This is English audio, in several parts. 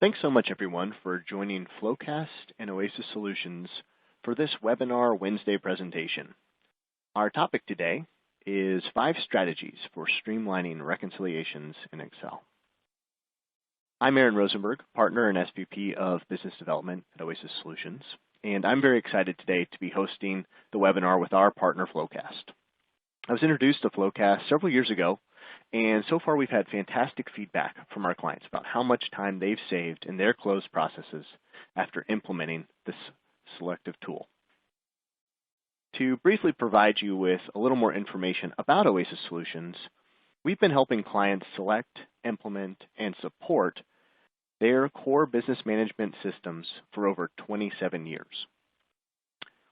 thanks so much, everyone, for joining FloQast and Oasis Solutions for this webinar Wednesday presentation. Our topic today is 5 strategies for streamlining reconciliations in Excel. I'm Aaron Rosenberg, partner and SVP of Business Development at Oasis Solutions, and I'm very excited today to be hosting the webinar with our partner FloQast. I was introduced to FloQast several years ago, and so far we've had fantastic feedback from our clients about how much time they've saved in their close processes after implementing this selective tool. To briefly provide you with a little more information about Oasis Solutions, we've been helping clients select, implement, and support their core business management systems for over 27 years.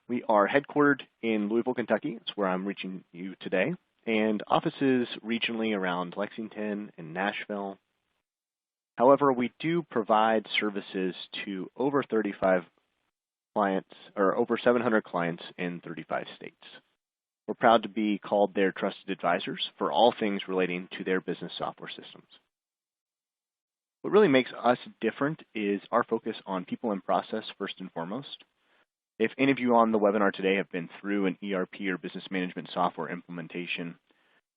We are headquartered in Louisville, Kentucky. That's where I'm reaching you today, and offices regionally around Lexington and Nashville. However, we do provide services to over 35 clients, or over 700 clients in 35 states. We're proud to be called their trusted advisors for all things relating to their business software systems. What really makes us different is our focus on people and process first and foremost. If any of you on the webinar today have been through an ERP or business management software implementation,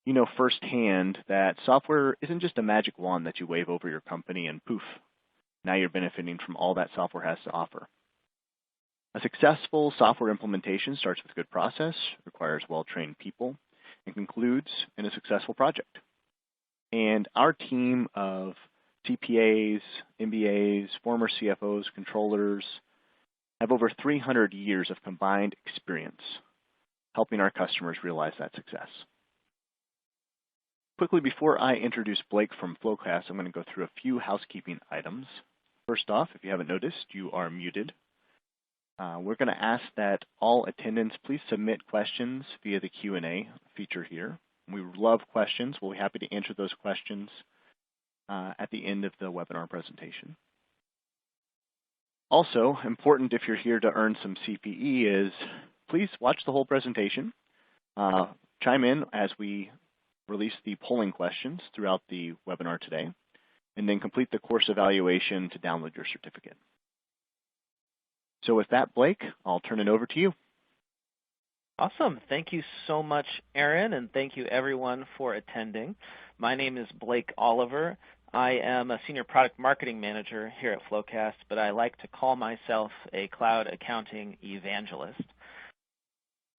you know firsthand that software isn't just a magic wand that you wave over your company and poof, now you're benefiting from all that software has to offer. A successful software implementation starts with good process, requires well-trained people, and concludes in a successful project. And our team of CPAs, MBAs, former CFOs, controllers, have over 300 years of combined experience helping our customers realize that success. Quickly, before I introduce Blake from FloQast, I'm going to go through a few housekeeping items. First off, if you haven't noticed, you are muted. We're going to ask that all attendants please submit questions via the Q&A feature here. We love questions. We'll be happy to answer those questions at the end of the webinar presentation. Also, important if you're here to earn some CPE is please watch the whole presentation. Chime in as we release the polling questions throughout the webinar today, and then complete the course evaluation to download your certificate. So with that, Blake, I'll turn it over to you. Awesome. Thank you so much, Aaron, and thank you everyone for attending. My name is Blake Oliver. I am a Senior Product Marketing Manager here at FloQast, but I like to call myself a Cloud Accounting Evangelist. A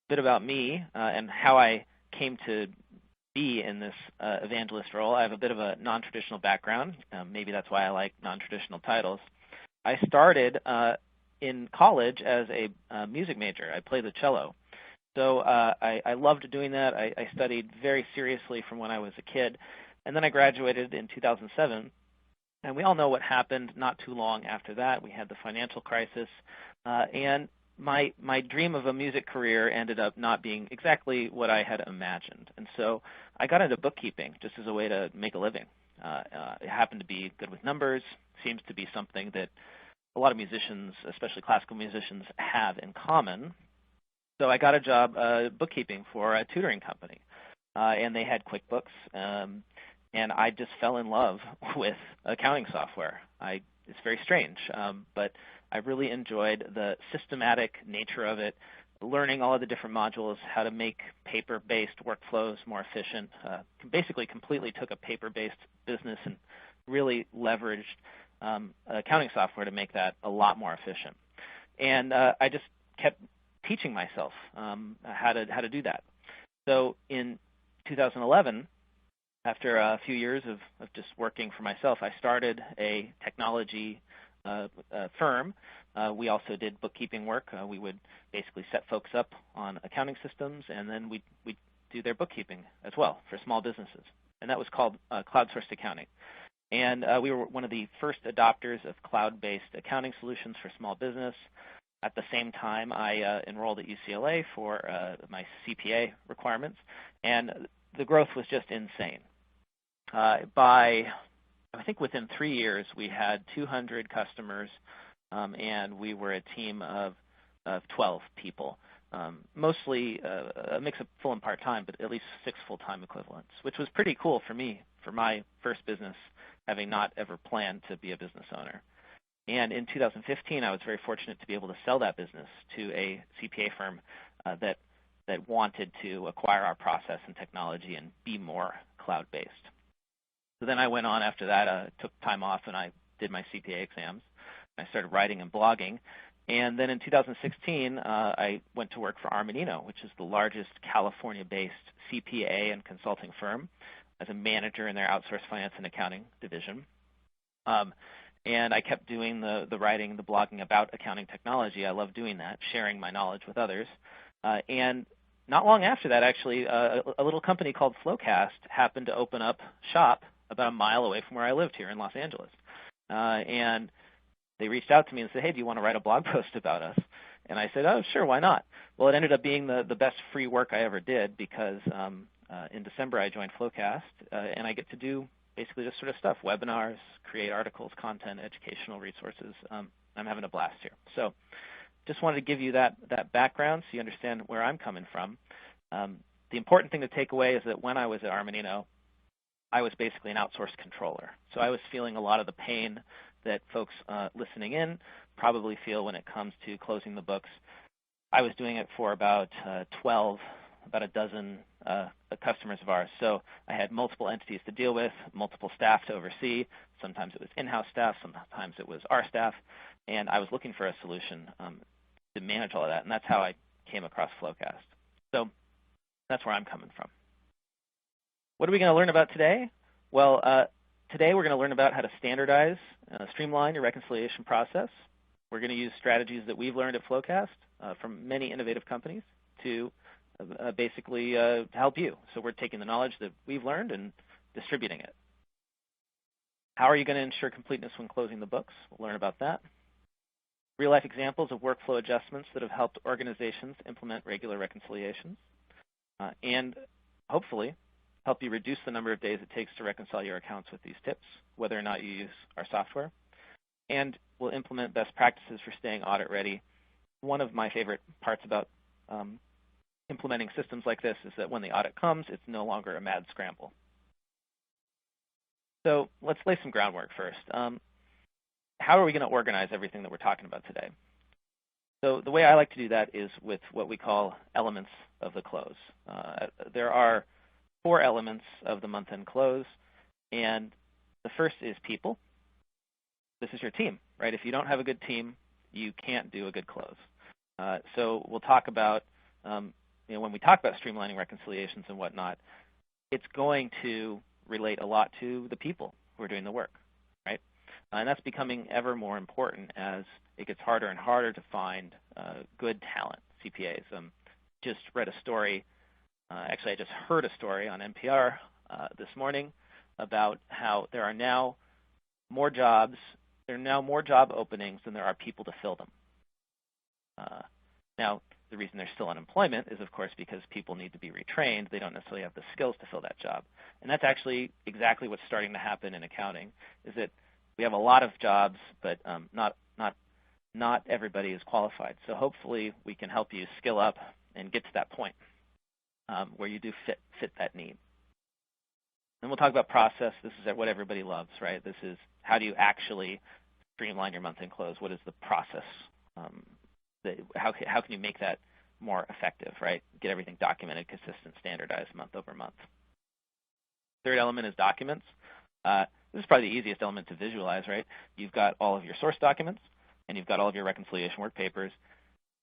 bit about me and how I came to be in this evangelist role. I have a bit of a non-traditional background. Maybe that's why I like non-traditional titles. I started in college as a music major. I played the cello. So I loved doing that. I studied very seriously from when I was a kid. And then I graduated in 2007, and we all know what happened not too long after that. We had the financial crisis, and my dream of a music career ended up not being exactly what I had imagined. And so I got into bookkeeping just as a way to make a living. It happened to be good with numbers, seems to be something that a lot of musicians, especially classical musicians, have in common. So I got a job bookkeeping for a tutoring company, and they had QuickBooks. And I just fell in love with accounting software. It's very strange, but I really enjoyed the systematic nature of it, learning all of the different modules, how to make paper-based workflows more efficient. Basically completely took a paper-based business and really leveraged accounting software to make that a lot more efficient. And I just kept teaching myself how to do that. So in 2011, after a few years of just working for myself, I started a technology firm. We also did bookkeeping work. We would basically set folks up on accounting systems, and then we'd do their bookkeeping as well for small businesses. And that was called cloud-sourced accounting. And we were one of the first adopters of cloud-based accounting solutions for small business. At the same time, I enrolled at UCLA for my CPA requirements, and the growth was just insane. I think within 3 years, we had 200 customers, and we were a team of 12 people, mostly a mix of full and part-time, but at least 6 full-time equivalents, which was pretty cool for me, for my first business, having not ever planned to be a business owner. And in 2015, I was very fortunate to be able to sell that business to a CPA firm that wanted to acquire our process and technology and be more cloud-based. So then I went on after that, took time off, and I did my CPA exams. I started writing and blogging. And then in 2016, I went to work for Armanino, which is the largest California-based CPA and consulting firm, as a manager in their outsourced finance and accounting division. And I kept doing the writing, the blogging about accounting technology. I love doing that, sharing my knowledge with others. And not long after that, actually, a little company called FloQast happened to open up shop about a mile away from where I lived here in Los Angeles. And they reached out to me and said, hey, do you want to write a blog post about us? And I said, oh, sure, why not? Well, it ended up being the best free work I ever did because in December I joined FloQast, and I get to do basically this sort of stuff, webinars, create articles, content, educational resources. I'm having a blast here. So just wanted to give you that background so you understand where I'm coming from. The important thing to take away is that when I was at Armanino, I was basically an outsourced controller. So I was feeling a lot of the pain that folks listening in probably feel when it comes to closing the books. I was doing it for about a dozen customers of ours. So I had multiple entities to deal with, multiple staff to oversee. Sometimes it was in-house staff, sometimes it was our staff, and I was looking for a solution to manage all of that, and that's how I came across FloQast. So that's where I'm coming from. What are we going to learn about today? Well, today we're going to learn about how to standardize, streamline your reconciliation process. We're going to use strategies that we've learned at FloQast from many innovative companies to basically help you. So we're taking the knowledge that we've learned and distributing it. How are you going to ensure completeness when closing the books? We'll learn about that. Real-life examples of workflow adjustments that have helped organizations implement regular reconciliations. And hopefully help you reduce the number of days it takes to reconcile your accounts with these tips, whether or not you use our software. And we'll implement best practices for staying audit ready. One of my favorite parts about implementing systems like this is that when the audit comes, it's no longer a mad scramble. So let's lay some groundwork first. How are we going to organize everything that we're talking about today? So the way I like to do that is with what we call elements of the close. There are 4 elements of the month-end close, and the first is people. This is your team, right? If you don't have a good team, you can't do a good close. So we'll talk about, when we talk about streamlining reconciliations and whatnot, it's going to relate a lot to the people who are doing the work, right? And that's becoming ever more important as it gets harder and harder to find good talent, CPAs. Just read a story. Actually, I just heard a story on NPR this morning about how there are now more jobs. There are now more job openings than there are people to fill them. Now, the reason there's still unemployment is, of course, because people need to be retrained. They don't necessarily have the skills to fill that job. And that's actually exactly what's starting to happen in accounting, is that we have a lot of jobs, but not everybody is qualified. So hopefully we can help you skill up and get to that point where you do fit that need. Then we'll talk about process. This is what everybody loves, right? This is how do you actually streamline your month-end close? What is the process? How can you make that more effective, right? Get everything documented, consistent, standardized month over month. Third element is documents. This is probably the easiest element to visualize, right? You've got all of your source documents, and you've got all of your reconciliation work papers.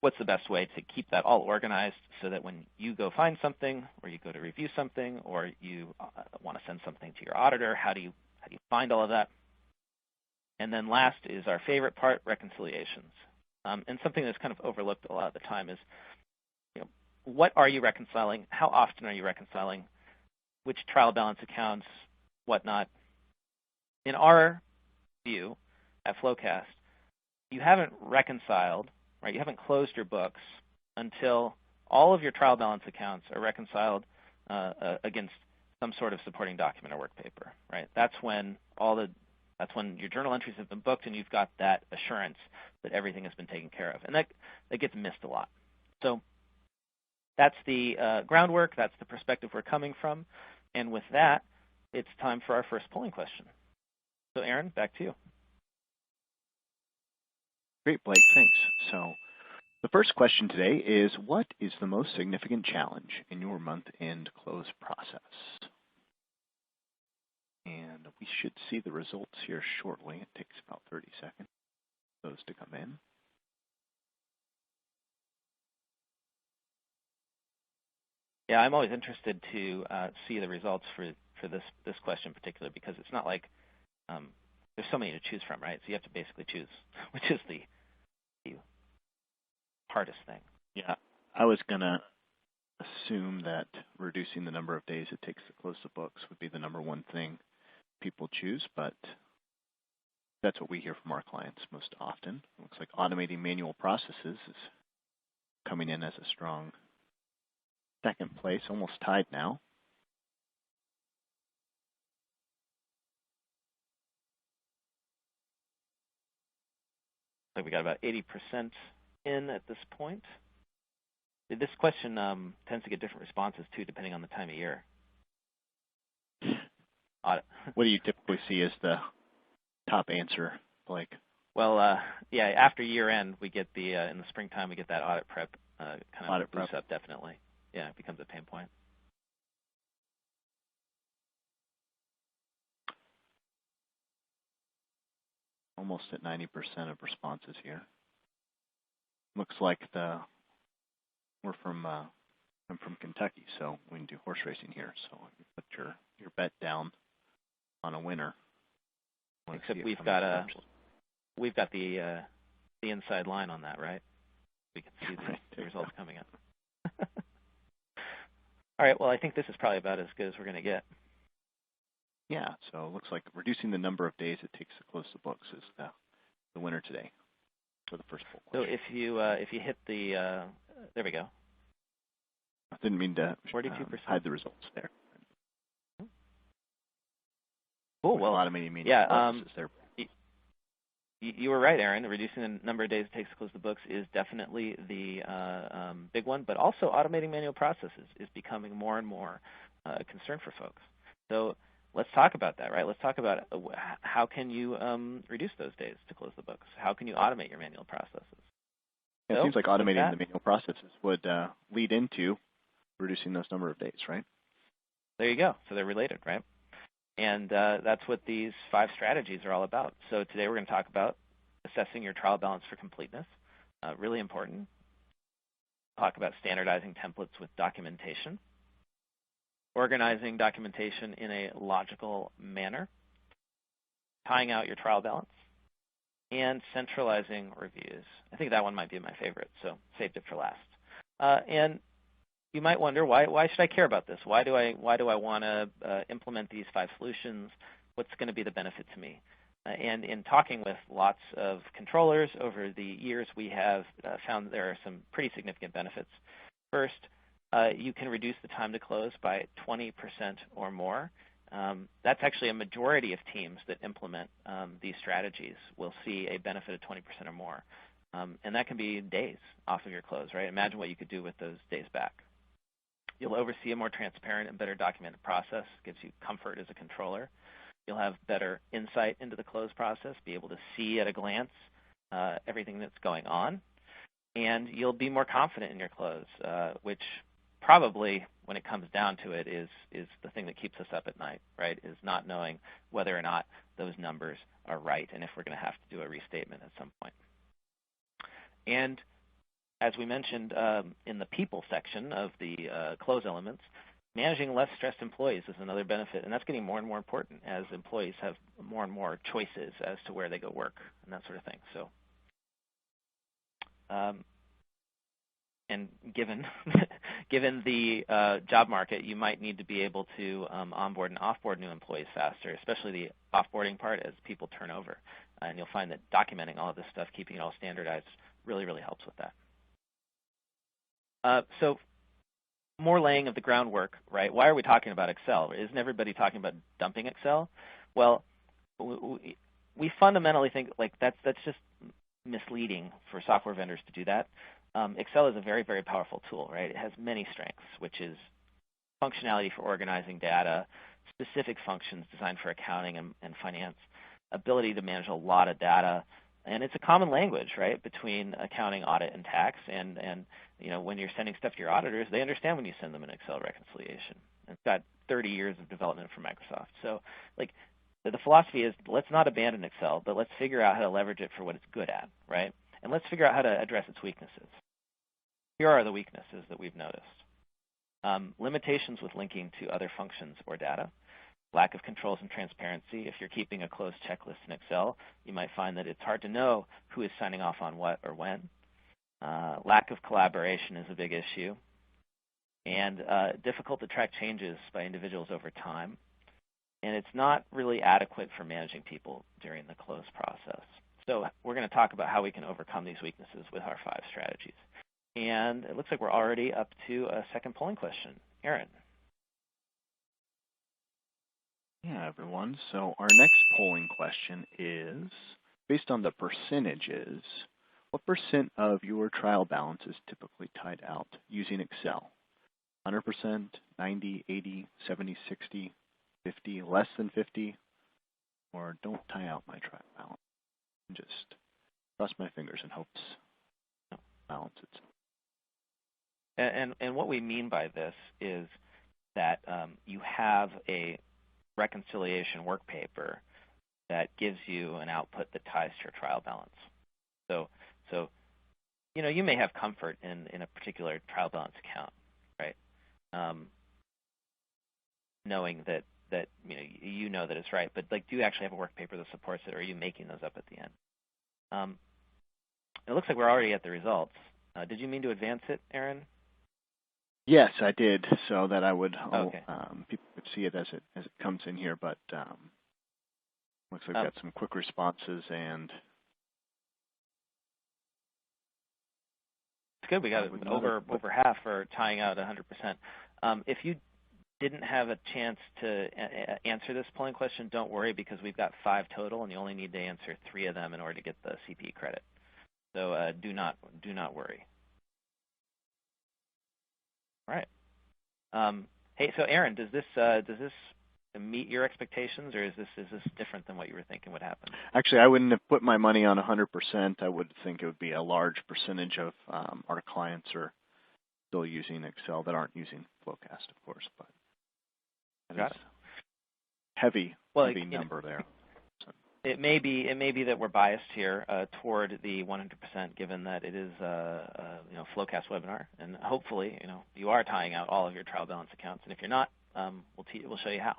What's the best way to keep that all organized so that when you go find something, or you go to review something, or you want to send something to your auditor, how do you find all of that? And then last is our favorite part, reconciliations. And something that's kind of overlooked a lot of the time is, what are you reconciling? How often are you reconciling? Which trial balance accounts, whatnot? In our view at FloQast, you haven't reconciled, right? You haven't closed your books until all of your trial balance accounts are reconciled against some sort of supporting document or work paper, right? That's when your journal entries have been booked and you've got that assurance that everything has been taken care of. And that gets missed a lot. So that's the groundwork. That's the perspective we're coming from. And with that, it's time for our first polling question. So Aaron, back to you. Great, Blake, thanks. So the first question today is, what is the most significant challenge in your month-end close process? And we should see the results here shortly. It takes about 30 seconds for those to come in. Yeah, I'm always interested to see the results for this question in particular, because it's not like there's so many to choose from, right? So you have to basically choose which is the hardest thing. Yeah, I was going to assume that reducing the number of days it takes to close the books would be the number one thing people choose, but that's what we hear from our clients most often. It looks like automating manual processes is coming in as a strong second place, almost tied now. Like we got about 80% in at this point. This question tends to get different responses too, depending on the time of year. What do you typically see as the top answer, Blake? Well, yeah, after year end, we get the in the springtime we get that audit prep kind of boost up, definitely. Yeah, it becomes a pain point. Almost at 90% of responses here. Looks like I'm from Kentucky, so we can do horse racing here. So you put your bet down on a winner. Except we've got the inside line on that, right? We can see the results coming up. All right, well, I think this is probably about as good as we're going to get. Yeah, so it looks like reducing the number of days it takes to close the books is the winner today for the first poll question. So if you hit the there we go. I didn't mean to 42%. Hide the results there. Cool. Well, automating manual processes there. You were right, Aaron. Reducing the number of days it takes to close the books is definitely the big one, but also automating manual processes is becoming more and more a concern for folks. So let's talk about that, right? Let's talk about how can you reduce those days to close the books? How can you automate your manual processes? Yeah, it seems like automating the manual processes would lead into reducing those number of days, right? There you go. So they're related, right? And that's what these 5 strategies are all about. So today we're going to talk about assessing your trial balance for completeness, really important. Talk about standardizing templates with documentation, organizing documentation in a logical manner, tying out your trial balance, and centralizing reviews. I think that one might be my favorite, so saved it for last. And you might wonder, why should I care about this? Why do I want to implement these 5 solutions? What's going to be the benefit to me? And in talking with lots of controllers over the years, we have found there are some pretty significant benefits. First, you can reduce the time to close by 20% or more. That's actually a majority of teams that implement these strategies will see a benefit of 20% or more. And that can be days off of your close, right? Imagine what you could do with those days back. You'll oversee a more transparent and better documented process, gives you comfort as a controller. You'll have better insight into the close process, be able to see at a glance everything that's going on. And you'll be more confident in your close, which probably, when it comes down to it, is the thing that keeps us up at night, right, is not knowing whether or not those numbers are right and if we're going to have to do a restatement at some point. And as we mentioned in the people section of the close elements, managing less stressed employees is another benefit, and that's getting more and more important as employees have more and more choices as to where they go work and that sort of thing. So, and given the job market, you might need to be able to onboard and offboard new employees faster, especially the offboarding part as people turn over. And you'll find that documenting all of this stuff, keeping it all standardized, really, really helps with that. So more laying of the groundwork, right? Why are we talking about Excel? Isn't everybody talking about dumping Excel? Well, we fundamentally think like that's just misleading for software vendors to do that. Excel is a very, very powerful tool, right? It has many strengths, which is functionality for organizing data, specific functions designed for accounting and finance, ability to manage a lot of data, And it's a common language, right, between accounting, audit, and tax. And when you're sending stuff to your auditors, they understand when you send them an Excel reconciliation. It's got 30 years of development from Microsoft. So, the philosophy is let's not abandon Excel, but let's figure out how to leverage it for what it's good at, right? And let's figure out how to address its weaknesses. Here are the weaknesses that we've noticed. Limitations with linking to other functions or data. Lack of controls and transparency. If you're keeping a closed checklist in Excel, you might find that it's hard to know who is signing off on what or when. Lack of collaboration is a big issue. And difficult to track changes by individuals over time. And it's not really adequate for managing people during the close process. So we're going to talk about how we can overcome these weaknesses with our 5 strategies. And it looks like we're already up to a second polling question. Aaron. Yeah, everyone. So our next polling question is, based on the percentages, what percent of your trial balance is typically tied out using Excel? 100%, 90, 80, 70, 60, 50, less than 50, or don't tie out my trial balance? Just cross my fingers and hopes balance it. And what we mean by this is that you have a reconciliation work paper that gives you an output that ties to your trial balance. So you may have comfort in a particular trial balance account, right? Knowing that you know that it's right, but do you actually have a work paper that supports it, or are you making those up at the end? It looks like we're already at the results. Did you mean to advance it, Aaron? Yes, I did, so that I would okay. People could see it as it comes in here. But looks like we've got some quick responses, and it's good. We got over half for tying out 100%. If you didn't have a chance to answer this polling question, don't worry, because we've got 5 total, and you only need to answer 3 of them in order to get the CP credit. So do not worry. All right. Hey, so Aaron, does this meet your expectations, or is this different than what you were thinking would happen? Actually, I wouldn't have put my money on 100%. I would think it would be a large percentage of our clients are still using Excel that aren't using FloQast, of course, but that is heavy number there. So. It may be that we're biased here toward the 100%, given that it is a FloQast webinar, and hopefully you are tying out all of your trial balance accounts, and if you're not, we'll show you how.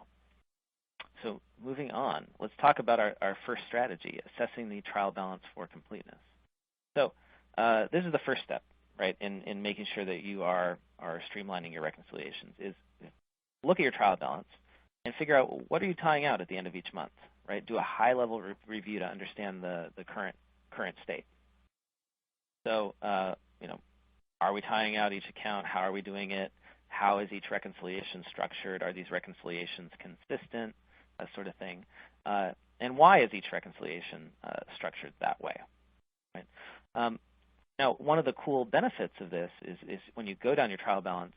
So moving on, let's talk about our first strategy, assessing the trial balance for completeness. So this is the first step, right, in making sure that you are streamlining your reconciliations, is look at your trial balance and figure out what are you tying out at the end of each month, right? Do a high-level review to understand the current state. So, are we tying out each account? How are we doing it? How is each reconciliation structured? Are these reconciliations consistent? That sort of thing. And why is each reconciliation structured that way? Right? Now, one of the cool benefits of this is when you go down your trial balance,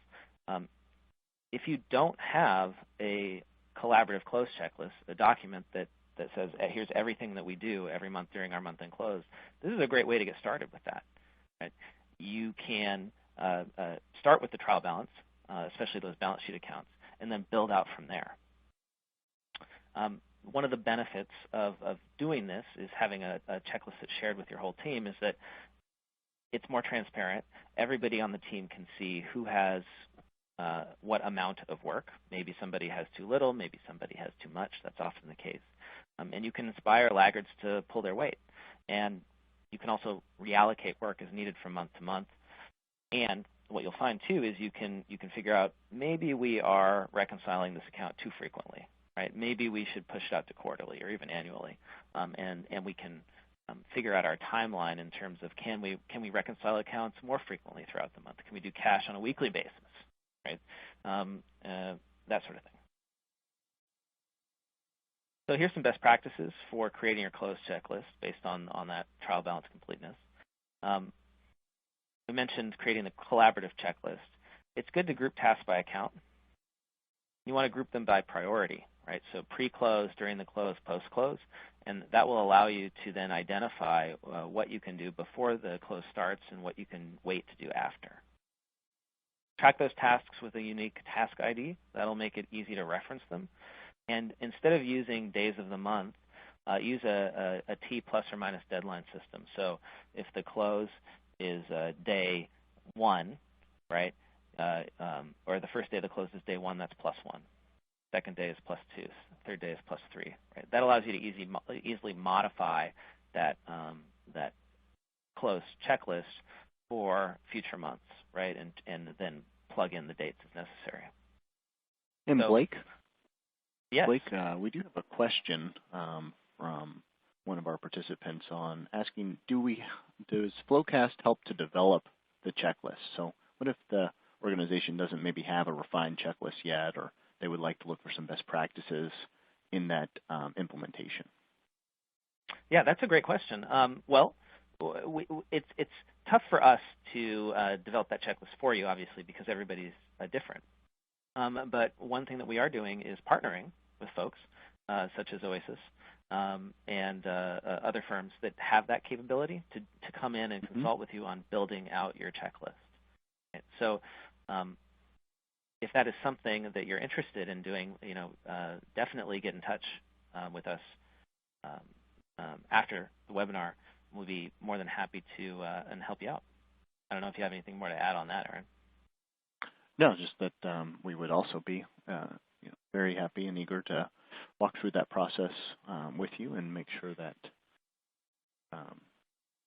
if you don't have a collaborative close checklist, a document that says, here's everything that we do every month during our month-end close, this is a great way to get started with that. Right? You can start with the trial balance, especially those balance sheet accounts, and then build out from there. One of the benefits of doing this is having a checklist that's shared with your whole team is that it's more transparent. Everybody on the team can see who has what amount of work. Maybe somebody has too little, maybe somebody has too much. That's often the case. And you can inspire laggards to pull their weight. And you can also reallocate work as needed from month to month. And what you'll find too is you can figure out maybe we are reconciling this account too frequently, right? Maybe we should push it out to quarterly or even annually, and we can figure out our timeline in terms of can we reconcile accounts more frequently throughout the month? Can we do cash on a weekly basis, right? That sort of thing. So here's some best practices for creating your closed checklist based on that trial balance completeness. We mentioned creating the collaborative checklist. It's good to group tasks by account. You want to group them by priority, right? So pre-close, during the close, post-close, and that will allow you to then identify what you can do before the close starts and what you can wait to do after. Track those tasks with a unique task ID. That'll make it easy to reference them. And instead of using days of the month, use a T plus or minus deadline system. So if the close is day 1, right, or the first day of the close is day 1, that's +1. Second day is +2. Third day is +3. Right? That allows you to easily modify that close checklist for future months, right, and then plug in the dates as necessary. And Blake? Yes. Blake, we do have a question from one of our participants on asking, does FloQast help to develop the checklist? So what if the organization doesn't maybe have a refined checklist yet, or they would like to look for some best practices in that implementation? Yeah, that's a great question. Well, it's tough for us to develop that checklist for you, obviously, because everybody's different. But one thing that we are doing is partnering with folks such as Oasis and other firms that have that capability to come in and consult with you on building out your checklist. Right? So if that is something that you're interested in doing, definitely get in touch with us after the webinar. We'll be more than happy to and help you out. I don't know if you have anything more to add on that, Aaron. No, just that we would also be very happy and eager to walk through that process with you and make sure that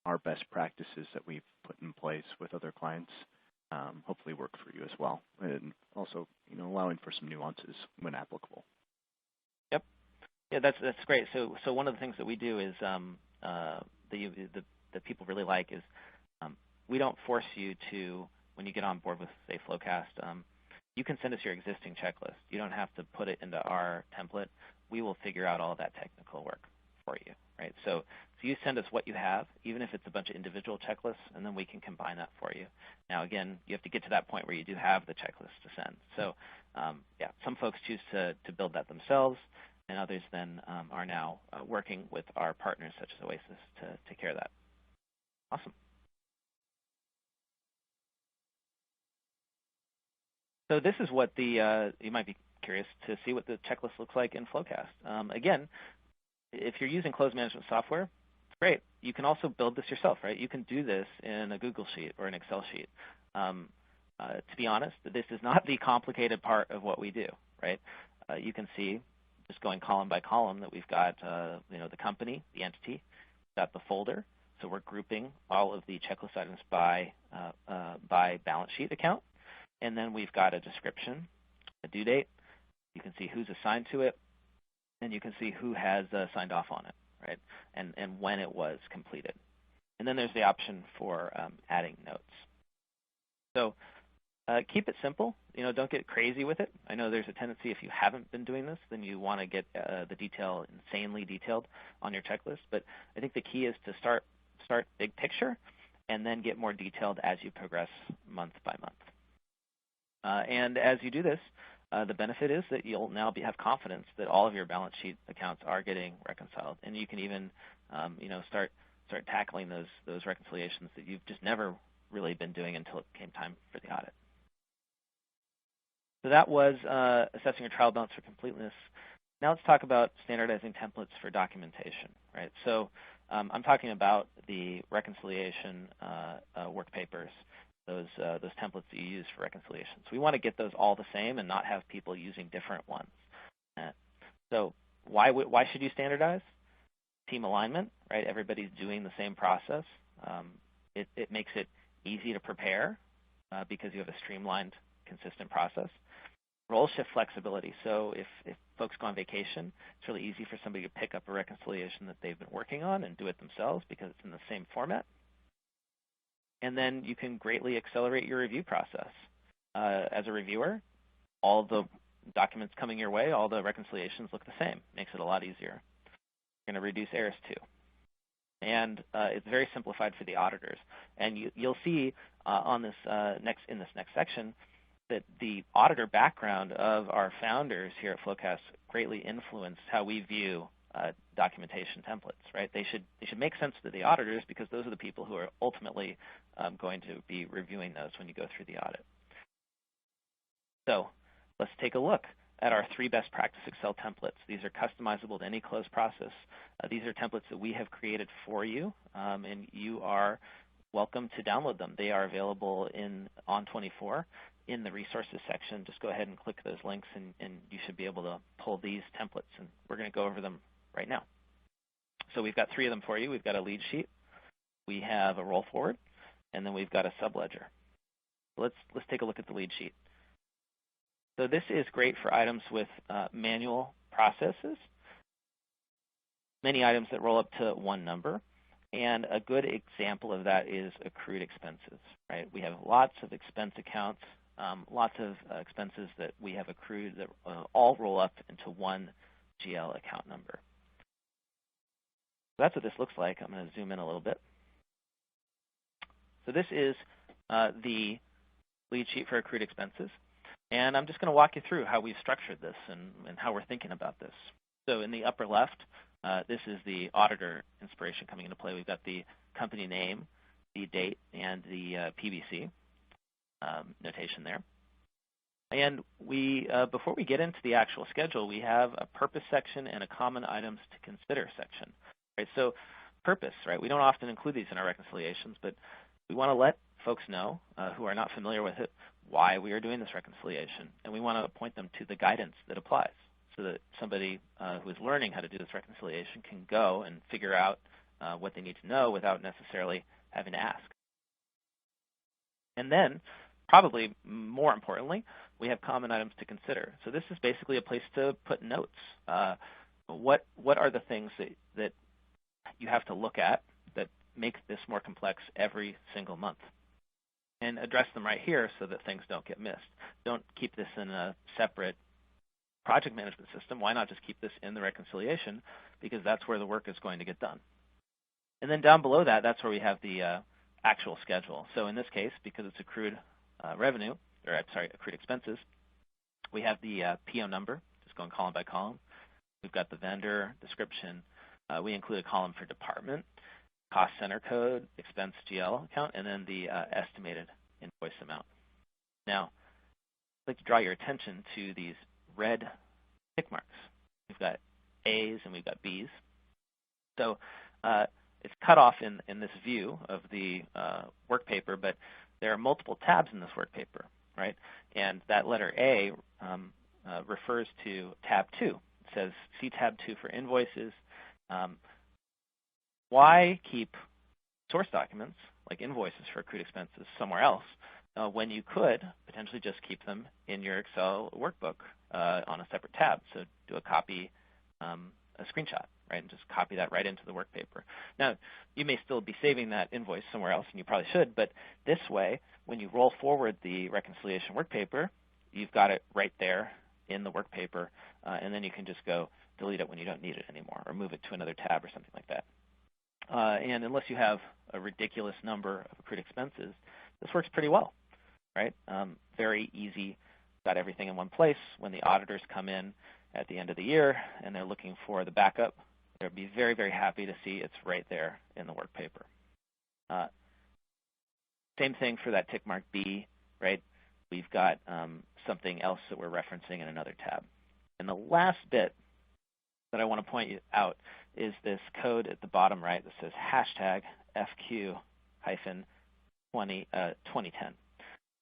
our best practices that we've put in place with other clients hopefully work for you as well, and also allowing for some nuances when applicable. Yep. Yeah, that's great. So one of the things that we do is that people really like is we don't force you to, when you get on board with, say, FloQast, you can send us your existing checklist. You don't have to put it into our template. We will figure out all that technical work for you, right? So you send us what you have, even if it's a bunch of individual checklists, and then we can combine that for you. Now, again, you have to get to that point where you do have the checklist to send. So, yeah, some folks choose to build that themselves, and others then are now working with our partners such as Oasis to take care of that. Awesome. So this is what you might be curious to see what the checklist looks like in FloQast. Again, if you're using close management software, great. You can also build this yourself, right? You can do this in a Google Sheet or an Excel sheet. To be honest, this is not the complicated part of what we do, right? You can see, just going column by column, that we've got the company, the entity, we've got the folder. So we're grouping all of the checklist items by balance sheet account. And then we've got a description, a due date. You can see who's assigned to it, and you can see who has signed off on it, right? And when it was completed. And then there's the option for adding notes. So keep it simple. Don't get crazy with it. I know there's a tendency, if you haven't been doing this, then you want to get the detail insanely detailed on your checklist. But I think the key is to start big picture and then get more detailed as you progress month by month. And as you do this, the benefit is that you'll now have confidence that all of your balance sheet accounts are getting reconciled, and you can even, start tackling those reconciliations that you've just never really been doing until it came time for the audit. So that was assessing your trial balance for completeness. Now let's talk about standardizing templates for documentation, right? So I'm talking about the reconciliation work papers. Those templates that you use for reconciliations. We want to get those all the same and not have people using different ones. So why should you standardize? Team alignment, right? Everybody's doing the same process. It makes it easy to prepare because you have a streamlined, consistent process. Role shift flexibility. So if folks go on vacation, it's really easy for somebody to pick up a reconciliation that they've been working on and do it themselves because it's in the same format. And then you can greatly accelerate your review process. As a reviewer, all the documents coming your way, all the reconciliations look the same. Makes it a lot easier. You're going to reduce errors too. And it's very simplified for the auditors. And you'll see in this next section that the auditor background of our founders here at FloQast greatly influenced how we view documentation templates, right? They should make sense to the auditors because those are the people who are ultimately going to be reviewing those when you go through the audit. So let's take a look at our 3 best practice Excel templates. These are customizable to any closed process. These are templates that we have created for you, and you are welcome to download them. They are available in On24 in the resources section. Just go ahead and click those links, and you should be able to pull these templates, and we're going to go over them right now. So we've got 3 of them for you. We've got a lead sheet, we have a roll forward, and then we've got a subledger. Let's take a look at the lead sheet. So this is great for items with manual processes, many items that roll up to 1 number. And a good example of that is accrued expenses, right? We have lots of expense accounts, lots of expenses that we have accrued that all roll up into 1 GL account number. So that's what this looks like. I'm going to zoom in a little bit. So this is the lead sheet for accrued expenses. And I'm just going to walk you through how we've structured this and how we're thinking about this. So in the upper left, this is the auditor inspiration coming into play. We've got the company name, the date, and the PBC notation there. And we, before we get into the actual schedule, we have a purpose section and a common items to consider section. Right? So purpose, right? We don't often include these in our reconciliations, but we want to let folks know who are not familiar with it why we are doing this reconciliation. And we want to point them to the guidance that applies so that somebody who is learning how to do this reconciliation can go and figure out what they need to know without necessarily having to ask. And then, probably more importantly, we have common items to consider. So this is basically a place to put notes. What are the things that you have to look at that make this more complex every single month? And address them right here so that things don't get missed. Don't keep this in a separate project management system. Why not just keep this in the reconciliation? Because that's where the work is going to get done. And then down below that, that's where we have the actual schedule. So in this case, because it's accrued revenue, or I'm sorry, accrued expenses, we have the PO number, just going column by column. We've got the vendor description. We include a column for department, cost center code, expense GL account, and then the estimated invoice amount. Now, I'd like to draw your attention to these red tick marks. We've got A's and we've got B's. So it's cut off in this view of the work paper, but there are multiple tabs in this work paper, right? And that letter A refers to tab 2. It says see tab 2 for invoices. Why keep source documents, like invoices for accrued expenses, somewhere else when you could potentially just keep them in your Excel workbook on a separate tab? So do a copy, a screenshot, right, and just copy that right into the work paper. Now, you may still be saving that invoice somewhere else, and you probably should, but this way, when you roll forward the reconciliation work paper, you've got it right there in the work paper, and then you can just go delete it when you don't need it anymore or move it to another tab or something like that. And unless you have a ridiculous number of accrued expenses, this works pretty well, right? Very easy, got everything in one place. When the auditors come in at the end of the year and they're looking for the backup, they'll be very, very happy to see it's right there in the work paper. Same thing for that tick mark B, right? We've got something else that we're referencing in another tab. And the last bit that I want to point you out is this code at the bottom right that says hashtag FQ-2010.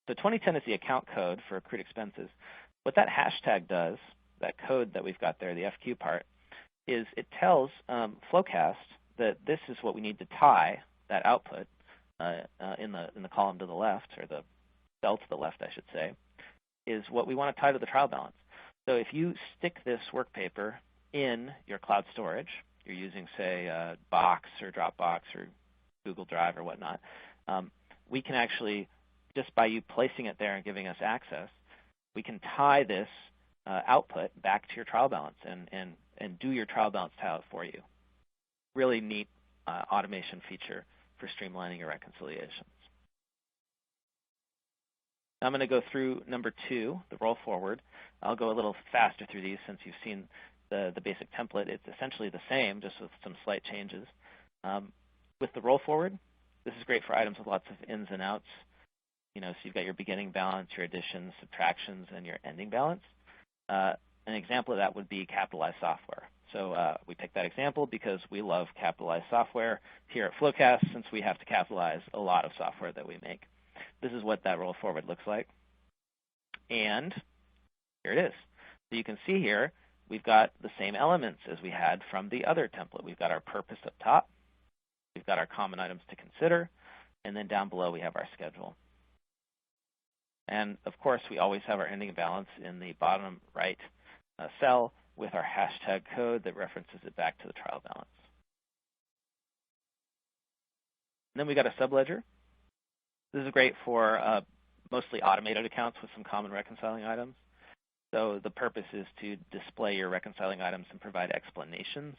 So 2010 is the account code for accrued expenses. What that hashtag does, that code that we've got there, the FQ part, is it tells FloQast that this is what we need to tie that output in the column to the left, or the cell to the left, I should say, is what we want to tie to the trial balance. So if you stick this work paper in your cloud storage, you're using, say, Box or Dropbox or Google Drive or whatnot, we can actually, just by you placing it there and giving us access, we can tie this output back to your trial balance and do your trial balance tile for you. Really neat automation feature for streamlining your reconciliations. I'm going to go through number 2, the roll forward. I'll go a little faster through these since you've seen the basic template. It's essentially the same, just with some slight changes. With the roll forward, this is great for items with lots of ins and outs. So you've got your beginning balance, your additions, subtractions, and your ending balance. An example of that would be capitalized software. So we picked that example because we love capitalized software here at FloQast, since we have to capitalize a lot of software that we make. This is what that roll forward looks like. And here it is. So you can see here, we've got the same elements as we had from the other template. We've got our purpose up top. We've got our common items to consider. And then down below, we have our schedule. And of course, we always have our ending balance in the bottom right cell with our hashtag code that references it back to the trial balance. And then we got a subledger. This is great for mostly automated accounts with some common reconciling items. So the purpose is to display your reconciling items and provide explanations.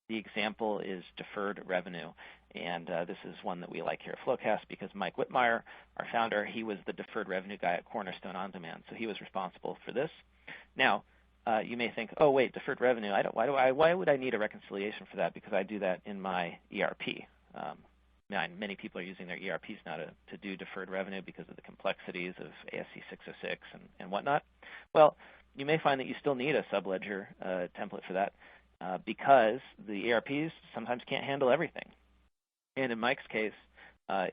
The example is deferred revenue. And this is one that we like here at FloQast because Mike Whitmire, our founder, he was the deferred revenue guy at Cornerstone On Demand. So he was responsible for this. Now, you may think, oh, wait, deferred revenue, why would I need a reconciliation for that? Because I do that in my ERP. Many people are using their ERPs now to do deferred revenue because of the complexities of ASC 606 and whatnot. Well, you may find that you still need a subledger template for that because the ERPs sometimes can't handle everything. And in Mike's case,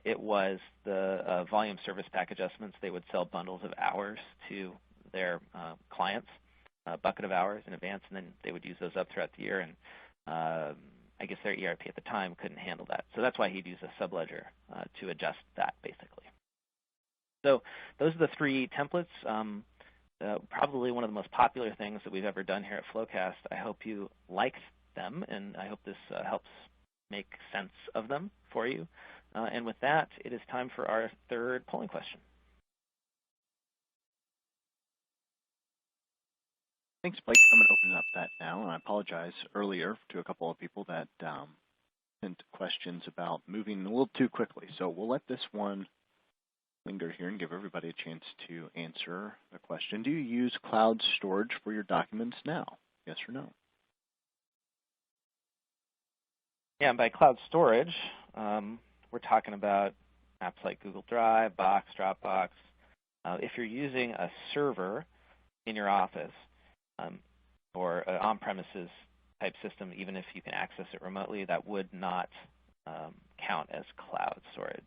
it was the volume service pack adjustments. They would sell bundles of hours to their clients, a bucket of hours in advance, and then they would use those up throughout the year. And I guess their ERP at the time couldn't handle that. So that's why he'd use a subledger to adjust that, basically. So those are the 3 templates. Probably one of the most popular things that we've ever done here at FloQast. I hope you liked them, and I hope this helps make sense of them for you. And with that, it is time for our 3rd polling question. Thanks, Blake. I'm going to open up that now, and I apologize earlier to a couple of people that sent questions about moving a little too quickly. So we'll let this one linger here and give everybody a chance to answer the question. Do you use cloud storage for your documents now? Yes or no? Yeah, and by cloud storage, we're talking about apps like Google Drive, Box, Dropbox. If you're using a server in your office or an on-premises type system, even if you can access it remotely, that would not count as cloud storage.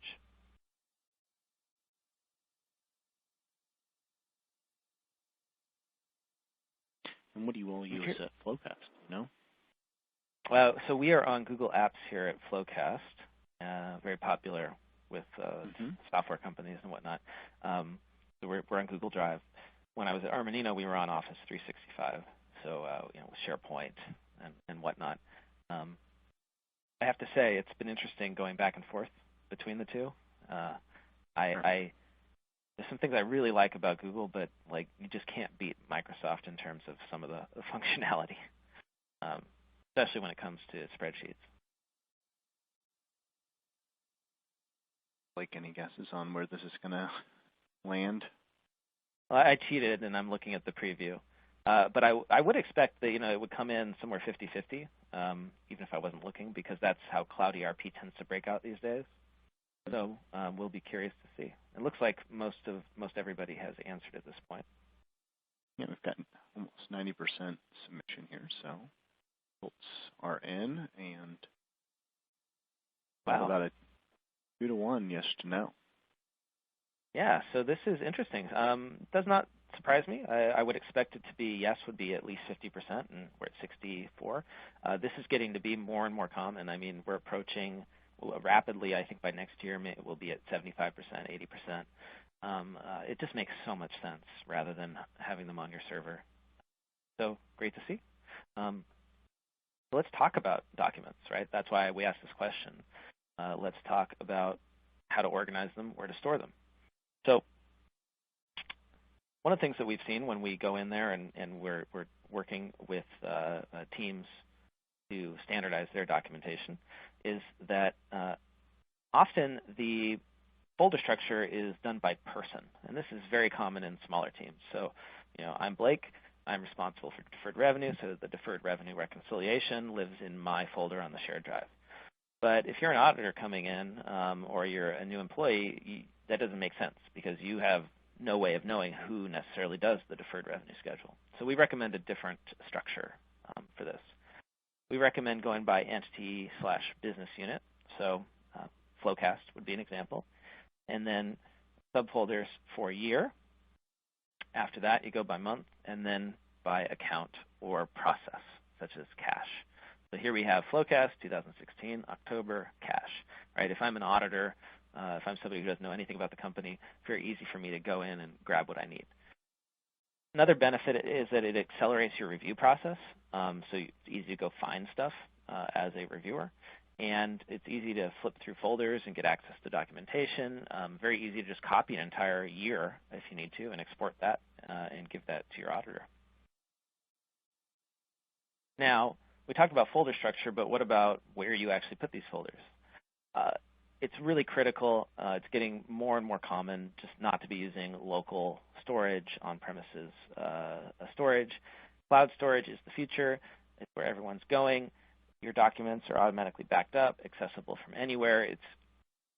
And what do you all use at FloQast? You know? So we are on Google Apps here at FloQast, very popular with software companies and whatnot. So we're on Google Drive. When I was at Armanino, we were on Office 365, so with SharePoint and whatnot. I have to say, it's been interesting going back and forth between the two. There's some things I really like about Google, but you just can't beat Microsoft in terms of some of the functionality, especially when it comes to spreadsheets. Blake, any guesses on where this is going to land? Well, I cheated, and I'm looking at the preview. But I would expect that it would come in somewhere 50-50, even if I wasn't looking, because that's how Cloud ERP tends to break out these days. So we'll be curious to see. It looks like most everybody has answered at this point. Yeah, we've got almost 90% submission here, so votes are in, and about a 2-to-1 yes to no. Yeah, so this is interesting. Does not surprise me. I would expect it to be yes would be at least 50%, and we're at 64%. This is getting to be more and more common. I mean, we're approaching rapidly. I think by next year we'll be at 75%, 80%. It just makes so much sense rather than having them on your server. So great to see. So let's talk about documents, right? That's why we asked this question. Let's talk about how to organize them, where to store them. So one of the things that we've seen when we go in there and we're working with teams to standardize their documentation is that often the folder structure is done by person, and this is very common in smaller teams. So, I'm Blake. I'm responsible for deferred revenue, so the deferred revenue reconciliation lives in my folder on the shared drive. But if you're an auditor coming in or you're a new employee, that doesn't make sense because you have no way of knowing who necessarily does the deferred revenue schedule. So we recommend a different structure for this. We recommend going by entity/business unit. So FloQast would be an example. And then subfolders for year. After that, you go by month, and then by account or process, such as cash. So here we have FloQast 2016, October, cash. Right? If I'm an auditor, if I'm somebody who doesn't know anything about the company, it's very easy for me to go in and grab what I need. Another benefit is that it accelerates your review process. So it's easy to go find stuff as a reviewer. And it's easy to flip through folders and get access to documentation. Very easy to just copy an entire year if you need to and export that and give that to your auditor. Now, we talked about folder structure, but what about where you actually put these folders? It's really critical. It's getting more and more common just not to be using local storage, on-premises storage. Cloud storage is the future. It's where everyone's going. Your documents are automatically backed up, accessible from anywhere. It's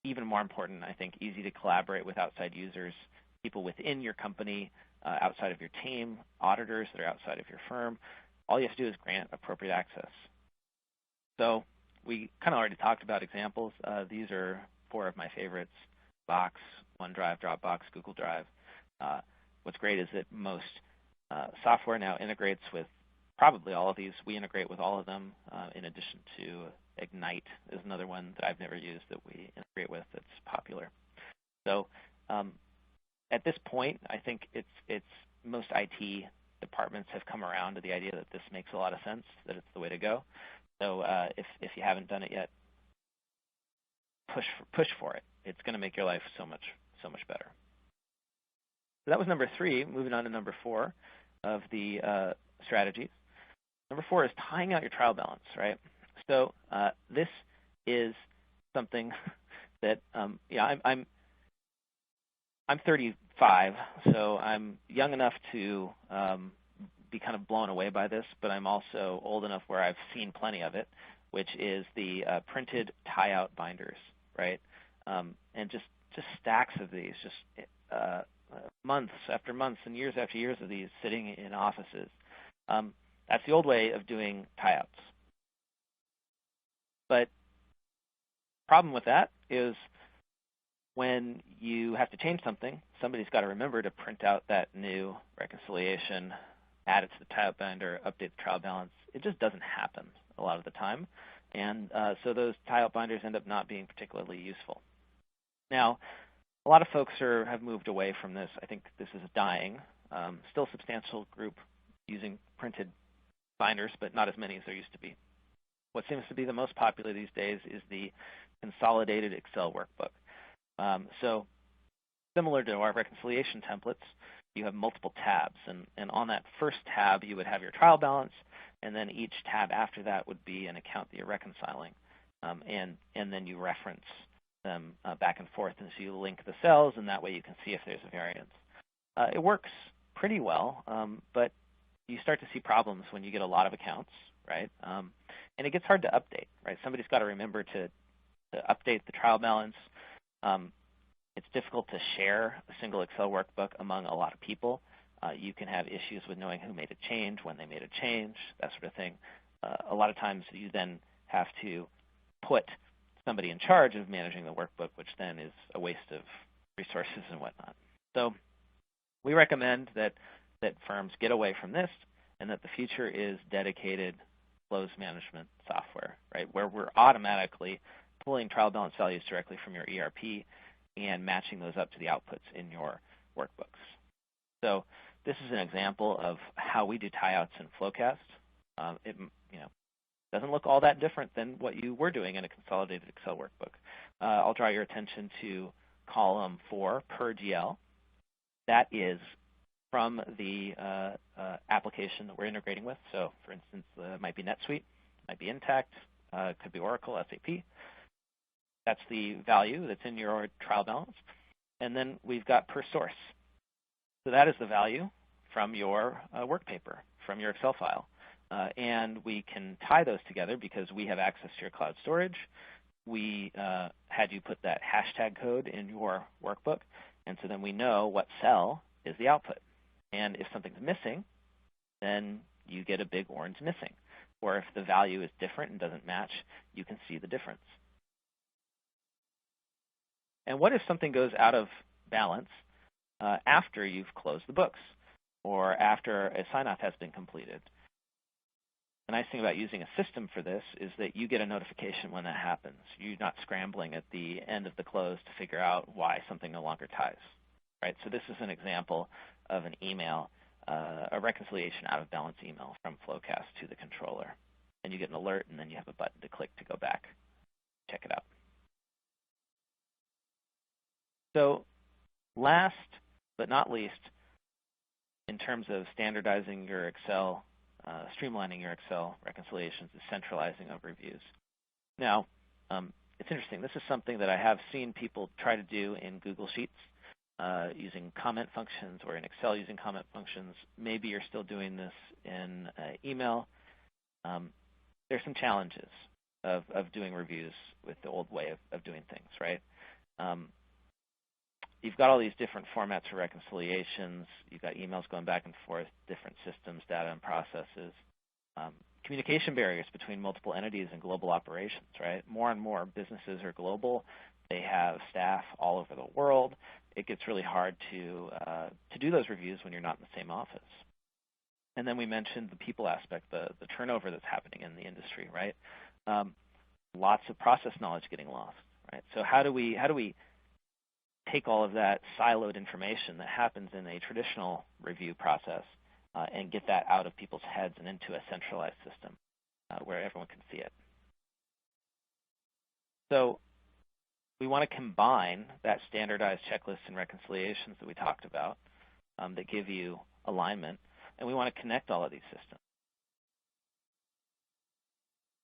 even more important, I think, easy to collaborate with outside users, people within your company, outside of your team, auditors that are outside of your firm. All you have to do is grant appropriate access. So we kind of already talked about examples. These are 4 of my favorites: Box, OneDrive, Dropbox, Google Drive. What's great is that most software now integrates with probably all of these. We integrate with all of them, in addition to Ignite is another one that I've never used that we integrate with that's popular. So at this point, I think it's most IT departments have come around to the idea that this makes a lot of sense, that it's the way to go. So if you haven't done it yet, push for it. It's going to make your life so much better. So that was number 3. Moving on to number 4 of the strategies. Number 4 is tying out your trial balance, right? So this is something that I'm 35, so I'm young enough to be kind of blown away by this, but I'm also old enough where I've seen plenty of it, which is the printed tie-out binders, right? And just stacks of these, just months after months and years after years of these sitting in offices. That's the old way of doing tie-outs. But the problem with that is when you have to change something, somebody's got to remember to print out that new reconciliation, add it to the tie-out binder, update the trial balance. It just doesn't happen a lot of the time. And so those tie-out binders end up not being particularly useful. Now, a lot of folks have moved away from this. I think this is dying. Still a substantial group using printed binders, but not as many as there used to be. What seems to be the most popular these days is the consolidated Excel workbook. So similar to our reconciliation templates, you have multiple tabs. And on that first tab, you would have your trial balance, and then each tab after that would be an account that you're reconciling. And then you reference them back and forth, and so you link the cells, and that way you can see if there's a variance. It works pretty well, but you start to see problems when you get a lot of accounts, right? And it gets hard to update, right? Somebody's got to remember to update the trial balance. It's difficult to share a single Excel workbook among a lot of people. You can have issues with knowing who made a change, when they made a change, that sort of thing. A lot of times you then have to put somebody in charge of managing the workbook, which then is a waste of resources and whatnot. So we recommend that firms get away from this and that the future is dedicated flows management software, right, where we're automatically pulling trial balance values directly from your ERP and matching those up to the outputs in your workbooks. So this is an example of how we do tie-outs in FloQast. It doesn't look all that different than what you were doing in a consolidated Excel workbook. I'll draw your attention to column 4, per GL. That is from the application that we're integrating with. So, for instance, it might be NetSuite, it might be Intact, it could be Oracle, SAP. That's the value that's in your trial balance. And then we've got per source. So that is the value from your work paper, from your Excel file. And we can tie those together because we have access to your cloud storage. We had you put that hashtag code in your workbook, and so then we know what cell is the output. And if something's missing, then you get a big orange missing. Or if the value is different and doesn't match, you can see the difference. And what if something goes out of balance after you've closed the books or after a sign-off has been completed? The nice thing about using a system for this is that you get a notification when that happens. You're not scrambling at the end of the close to figure out why something no longer ties. Right? So this is an example of an email, a reconciliation out of balance email from FloQast to the controller. And you get an alert, and then you have a button to click to go back, check it out. So last but not least, in terms of standardizing your Excel, streamlining your Excel reconciliations, is centralizing of reviews. Now, it's interesting. This is something that I have seen people try to do in Google Sheets using comment functions, or in Excel using comment functions. Maybe you're still doing this in email. There's some challenges of doing reviews with the old way of doing things, right? You've got all these different formats for reconciliations. You've got emails going back and forth, different systems, data, and processes. Communication barriers between multiple entities and global operations, right? More and more businesses are global. They have staff all over the world. It gets really hard to do those reviews when you're not in the same office. And then we mentioned the people aspect, the turnover that's happening in the industry, right? Lots of process knowledge getting lost, right? So how do we take all of that siloed information that happens in a traditional review process and get that out of people's heads and into a centralized system where everyone can see it? So we want to combine that standardized checklists and reconciliations that we talked about that give you alignment, and we want to connect all of these systems.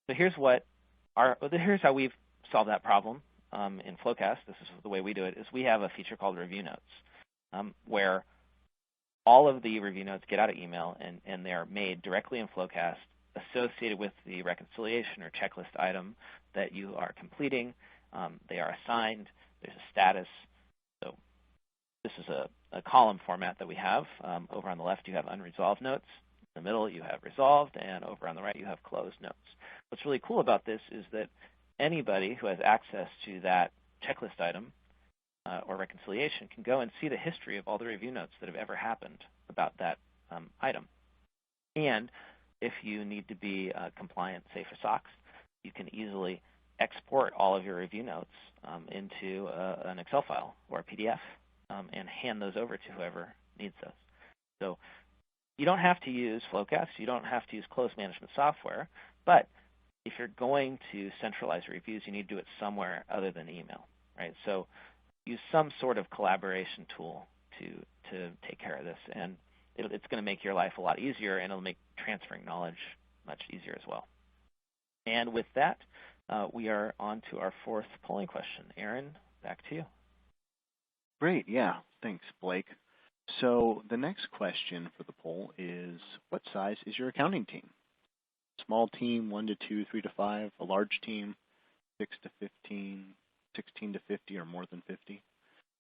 So here's how we've solved that problem. In FloQast, this is the way we do it, is we have a feature called Review Notes, where all of the review notes get out of email and they're made directly in FloQast, associated with the reconciliation or checklist item that you are completing. They are assigned. There's a status. So this is a column format that we have. Over on the left, you have unresolved notes. In the middle, you have resolved. And over on the right, you have closed notes. What's really cool about this is that anybody who has access to that checklist item or reconciliation can go and see the history of all the review notes that have ever happened about that item. And if you need to be compliant, say for SOX, you can easily export all of your review notes into an Excel file or a PDF and hand those over to whoever needs those. So you don't have to use FloQast. You don't have to use close management software, but if you're going to centralize reviews, you need to do it somewhere other than email, right? So use some sort of collaboration tool to take care of this, and it's going to make your life a lot easier, and it'll make transferring knowledge much easier as well. And with that, we are on to our fourth polling question. Aaron, back to you. Great, yeah, thanks, Blake. So the next question for the poll is, what size is your accounting team? Small team, 1 to 2, 3 to 5. A large team, 6 to 15, 16 to 50, or more than 50.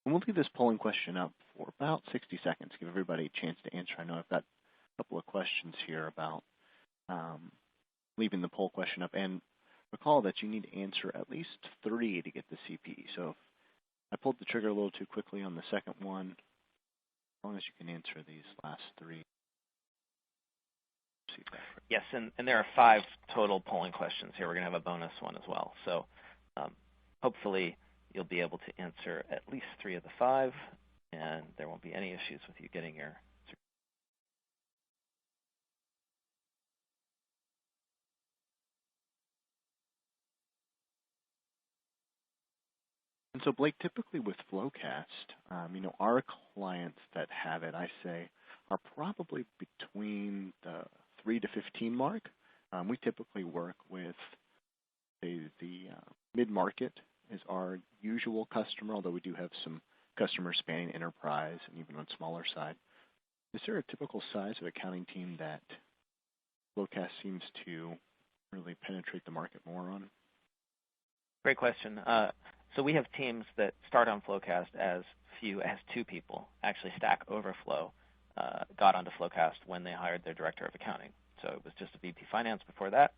And we'll leave this polling question up for about 60 seconds, give everybody a chance to answer. I know I've got a couple of questions here about leaving the poll question up. And recall that you need to answer at least 3 to get the CPE. So if I pulled the trigger a little too quickly on the second one, as long as you can answer these last 3. Yes, and there are 5 total polling questions here. We're going to have a bonus one as well. So hopefully you'll be able to answer at least 3 of the 5, and there won't be any issues with you getting your. And so, Blake, typically with FloQast, our clients that have it, I say, are probably between the 3 to 15 mark. We typically work with the mid-market is our usual customer, although we do have some customers spanning enterprise and even on smaller side. Is there a typical size of accounting team that FloQast seems to really penetrate the market more on? Great question. So we have teams that start on FloQast as few as 2 people. Actually, Stack Overflow got onto FloQast when they hired their director of accounting. So it was just a VP Finance before that.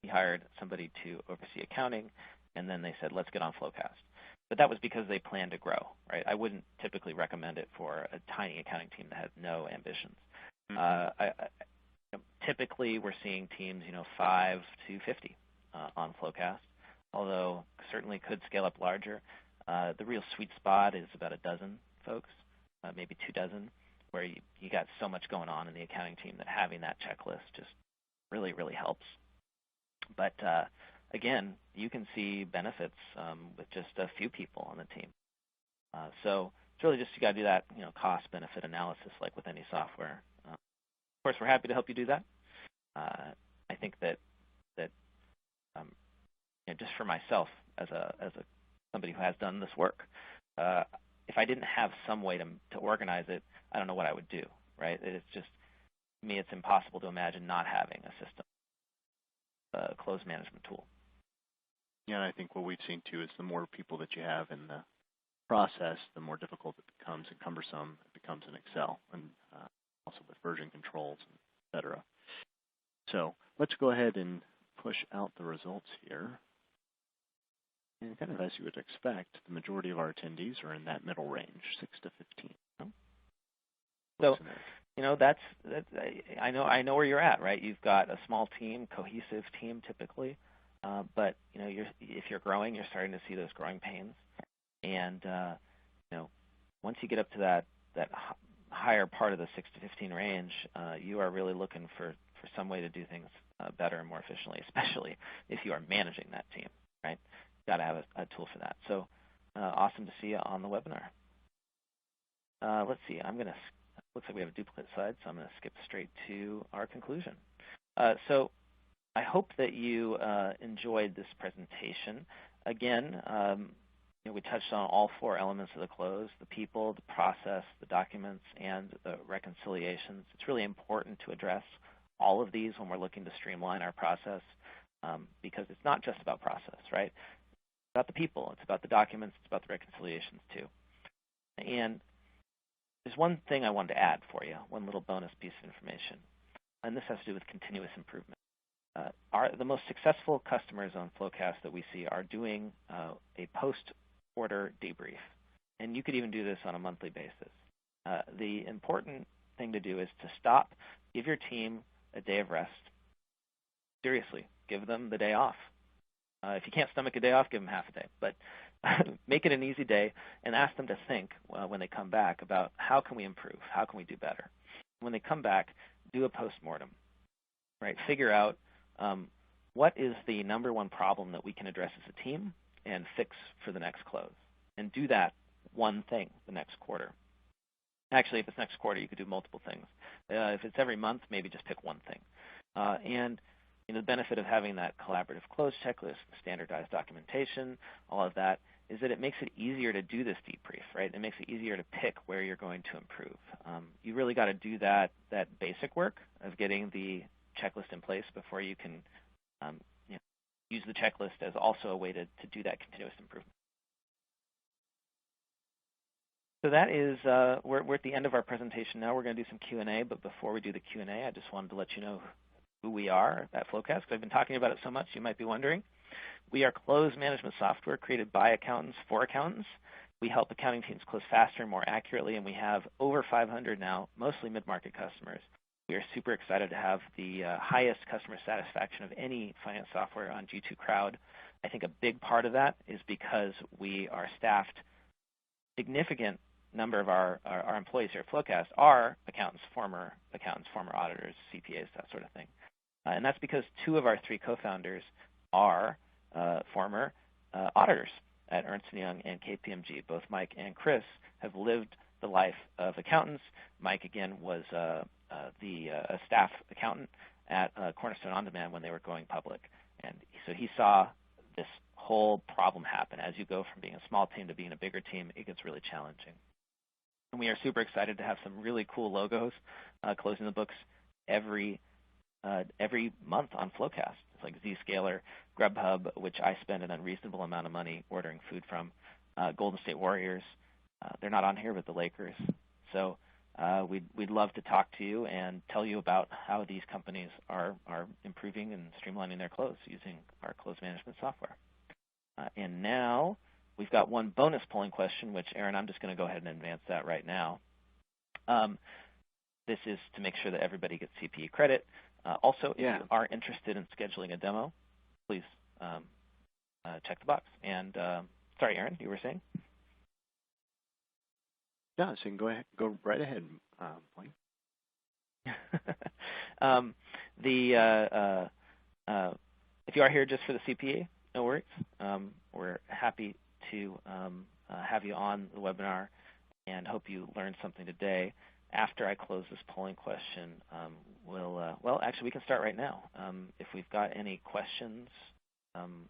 He hired somebody to oversee accounting, and then they said, let's get on FloQast. But that was because they planned to grow, right? I wouldn't typically recommend it for a tiny accounting team that has no ambitions. Typically, we're seeing teams, 5 to 50 on FloQast, although certainly could scale up larger. The real sweet spot is about a dozen folks, maybe 2 dozen, where you got so much going on in the accounting team that having that checklist just really, really helps. But again, you can see benefits with just a few people on the team. So it's really just you got to do that, cost-benefit analysis like with any software. Of course, we're happy to help you do that. I think that just for myself as somebody who has done this work, if I didn't have some way to organize it, I don't know what I would do, right? It's just, to me, it's impossible to imagine not having a system, a closed management tool. Yeah, and I think what we've seen too is the more people that you have in the process, the more difficult it becomes and cumbersome it becomes in Excel, and also with version controls, et cetera. So let's go ahead and push out the results here. And kind of as you would expect, the majority of our attendees are in that middle range, 6 to 15. So, that's I know where you're at, right? You've got a small team, cohesive team typically, but if you're growing, you're starting to see those growing pains. And once you get up to that higher part of the 6 to 15 range, you are really looking for some way to do things better and more efficiently, especially if you are managing that team, right? Got to have a tool for that. So awesome to see you on the webinar. Let's see. Looks like we have a duplicate slide, so I'm going to skip straight to our conclusion. So I hope that you enjoyed this presentation. Again, we touched on all 4 elements of the close: the people, the process, the documents, and the reconciliations. It's really important to address all of these when we're looking to streamline our process, because it's not just about process, right? It's about the people, it's about the documents, it's about the reconciliations too. And there's one thing I wanted to add for you, one little bonus piece of information, and this has to do with continuous improvement. The most successful customers on FloQast that we see are doing a post-order debrief, and you could even do this on a monthly basis. The important thing to do is to stop, give your team a day of rest. Seriously, give them the day off. If you can't stomach a day off, give them half a day. But make it an easy day and ask them to think when they come back about how can we improve, how can we do better. When they come back, do a postmortem, right? Figure out what is the number one problem that we can address as a team and fix for the next close. And do that one thing the next quarter. Actually, if it's next quarter, you could do multiple things. If it's every month, maybe just pick one thing. And the benefit of having that collaborative close checklist, standardized documentation, all of that, is that it makes it easier to do this debrief, right? It makes it easier to pick where you're going to improve. You really got to do that basic work of getting the checklist in place before you can use the checklist as also a way to do that continuous improvement. So that is, we're at the end of our presentation now. We're going to do some Q&A, but before we do the Q&A, I just wanted to let you know who we are at FloQast, because I've been talking about it so much, you might be wondering. We are closed management software created by accountants for accountants. We help accounting teams close faster and more accurately, and we have over 500 now, mostly mid-market customers. We are super excited to have the highest customer satisfaction of any finance software on G2 Crowd. I think a big part of that is because we are staffed. Significant number of our employees here at FloQast are accountants, former auditors, CPAs, that sort of thing. And that's because 2 of our 3 co-founders are former auditors at Ernst & Young and KPMG. Both Mike and Chris have lived the life of accountants. Mike, again, was a staff accountant at Cornerstone On Demand when they were going public. And so he saw this whole problem happen. As you go from being a small team to being a bigger team, it gets really challenging. And we are super excited to have some really cool logos closing the books every month on FloQast. It's like Zscaler, Grubhub, which I spend an unreasonable amount of money ordering food from, Golden State Warriors. They're not on here, but the Lakers. So we'd love to talk to you and tell you about how these companies are improving and streamlining their close using our close management software. And now we've got one bonus polling question, which, Aaron, I'm just going to go ahead and advance that right now. This is to make sure that everybody gets CPE credit. Also, if you are interested in scheduling a demo, please check the box. And sorry, Aaron, you were saying? Yeah, so you can go right ahead, Blaine. If you are here just for the CPA, no worries. We're happy to have you on the webinar and hope you learned something today. After I close this polling question, well, actually, we can start right now. If we've got any questions,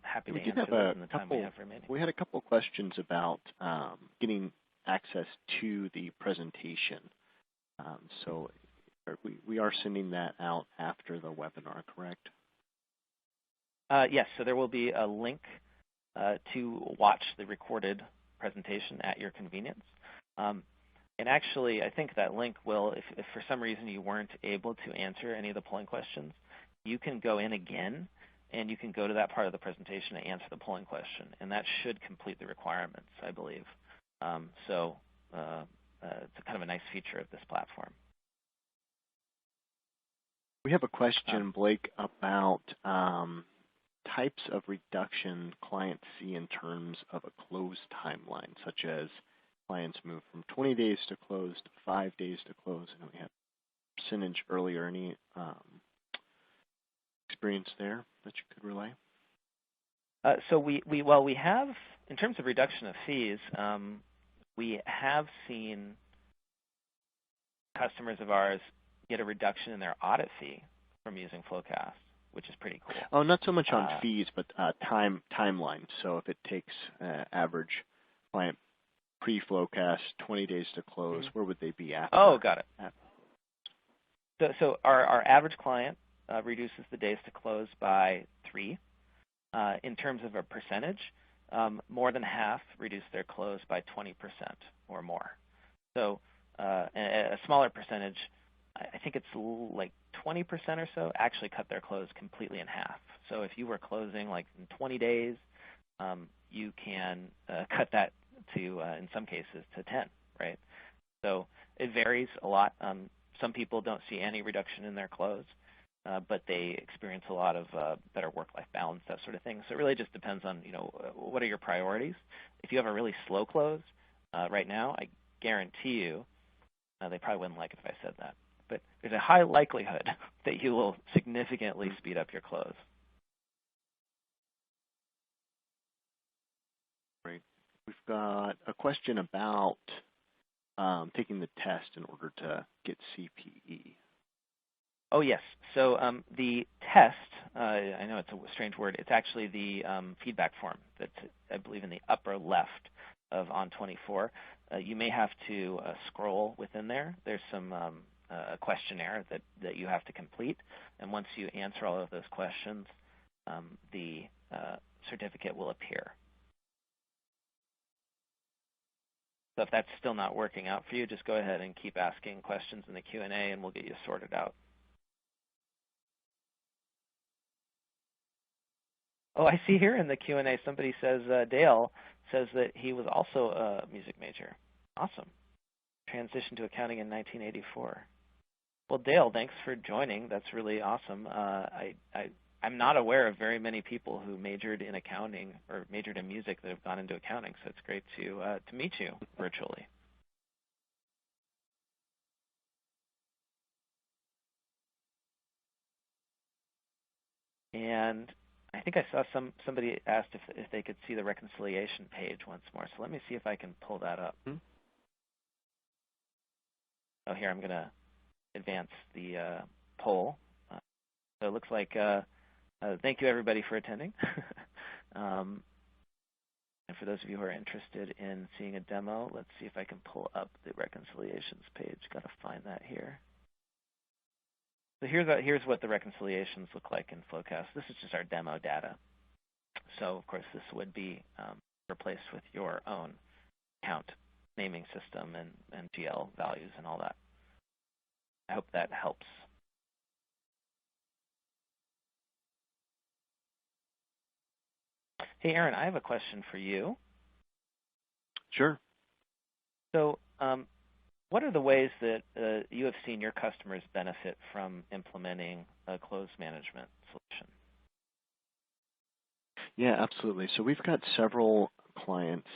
happy to answer those in the time we have remaining. We had a couple questions about getting access to the presentation. So we are sending that out after the webinar, correct? Yes, so there will be a link to watch the recorded presentation at your convenience. And actually, I think that link will, if for some reason you weren't able to answer any of the polling questions, you can go in again and you can go to that part of the presentation and answer the polling question. And that should complete the requirements, I believe. So it's kind of a nice feature of this platform. We have a question, Blake, about types of reduction clients see in terms of a close timeline, such as clients move from 20 days to close to 5 days to close. And we have percentage earlier. Any experience there that you could relay? So we have, in terms of reduction of fees, we have seen customers of ours get a reduction in their audit fee from using FloQast, which is pretty cool. Oh, not so much on fees, but timeline. So if it takes average client pre-FloQast 20 days to close, where would they be after? Oh, got it. So our average client reduces the days to close by 3. In terms of a percentage, more than half reduce their close by 20% or more. So a smaller percentage, I think it's like 20% or so, actually cut their close completely in half. So if you were closing like in 20 days, you can cut that to, in some cases, to 10, right? So it varies a lot. Some people don't see any reduction in their close, but they experience a lot of better work-life balance, that sort of thing. So it really just depends on, what are your priorities. If you have a really slow close right now, I guarantee you, they probably wouldn't like it if I said that, but there's a high likelihood that you will significantly speed up your close. Great. We've got a question about taking the test in order to get CPE. Oh, yes. So the test, I know it's a strange word. It's actually the feedback form that's, I believe, in the upper left of On 24. You may have to scroll within there. There's some questionnaire that you have to complete. And once you answer all of those questions, the certificate will appear. So if that's still not working out for you, just go ahead and keep asking questions in the Q&A and we'll get you sorted out. Oh, I see here in the Q&A somebody says, Dale says that he was also a music major. Awesome. Transitioned to accounting in 1984. Well, Dale, thanks for joining. That's really awesome. I'm not aware of very many people who majored in accounting or majored in music that have gone into accounting, so it's great to meet you virtually. And I think I saw somebody asked if they could see the reconciliation page once more. So let me see if I can pull that up. Oh, here, I'm going to advance the poll. So it looks like, thank you everybody for attending. And for those of you who are interested in seeing a demo, let's see if I can pull up the reconciliations page. Got to find that here. So here's what the reconciliations look like in FloQast. This is just our demo data. So of course this would be replaced with your own account naming system and GL values and all that. I hope that helps. Hey, Aaron, I have a question for you. Sure. So what are the ways that you have seen your customers benefit from implementing a close management solution? Yeah, absolutely. So we've got several clients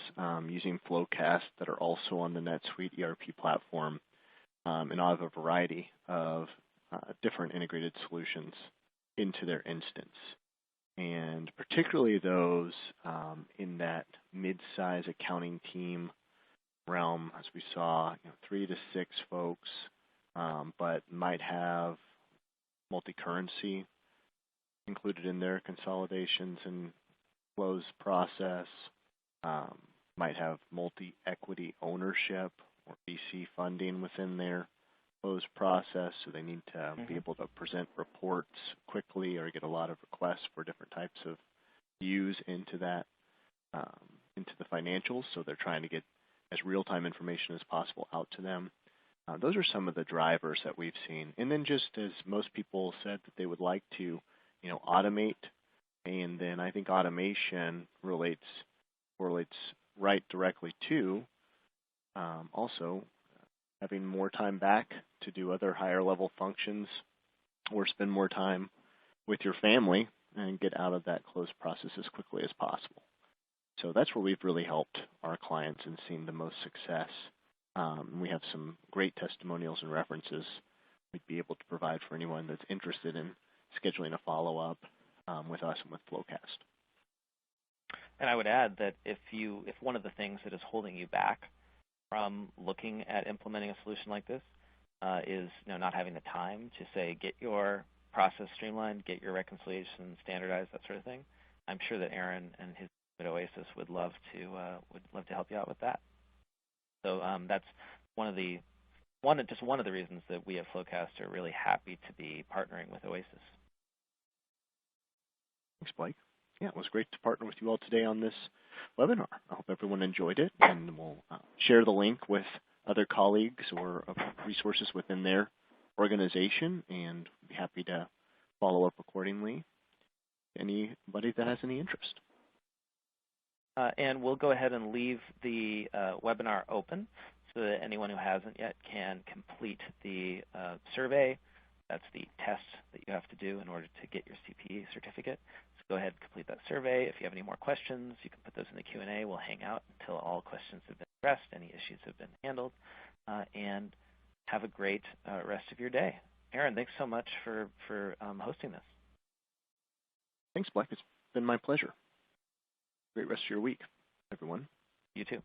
using FloQast that are also on the NetSuite ERP platform, and I have a variety of different integrated solutions into their instance. And particularly those in that mid-size accounting team realm, as we saw, 3 to 6 folks, but might have multi-currency included in their consolidations and close process, might have multi-equity ownership or VC funding within their close process, so they need to be able to present reports quickly or get a lot of requests for different types of views into that, into the financials, so they're trying to get as real-time information as possible out to them. Those are some of the drivers that we've seen. And then just as most people said that they would like to, automate, and then I think automation correlates right directly to also having more time back to do other higher level functions or spend more time with your family and get out of that close process as quickly as possible. So that's where we've really helped our clients and seen the most success. We have some great testimonials and references we'd be able to provide for anyone that's interested in scheduling a follow-up with us and with FloQast. And I would add that if one of the things that is holding you back from looking at implementing a solution like this is not having the time to say get your process streamlined, get your reconciliation standardized, that sort of thing, I'm sure that Aaron and his at Oasis would love to help you out with that. So that's one of the reasons that we at FloQast are really happy to be partnering with Oasis. Thanks, Blake. Yeah, it was great to partner with you all today on this webinar. I hope everyone enjoyed it, and we'll share the link with other colleagues or resources within their organization, and be happy to follow up accordingly. Anybody that has any interest. And we'll go ahead and leave the webinar open so that anyone who hasn't yet can complete the survey. That's the test that you have to do in order to get your CPE certificate. So go ahead and complete that survey. If you have any more questions, you can put those in the Q&A. We'll hang out until all questions have been addressed, any issues have been handled, and have a great rest of your day. Aaron, thanks so much for hosting this. Thanks, Blake. It's been my pleasure. Great rest of your week, everyone. You too.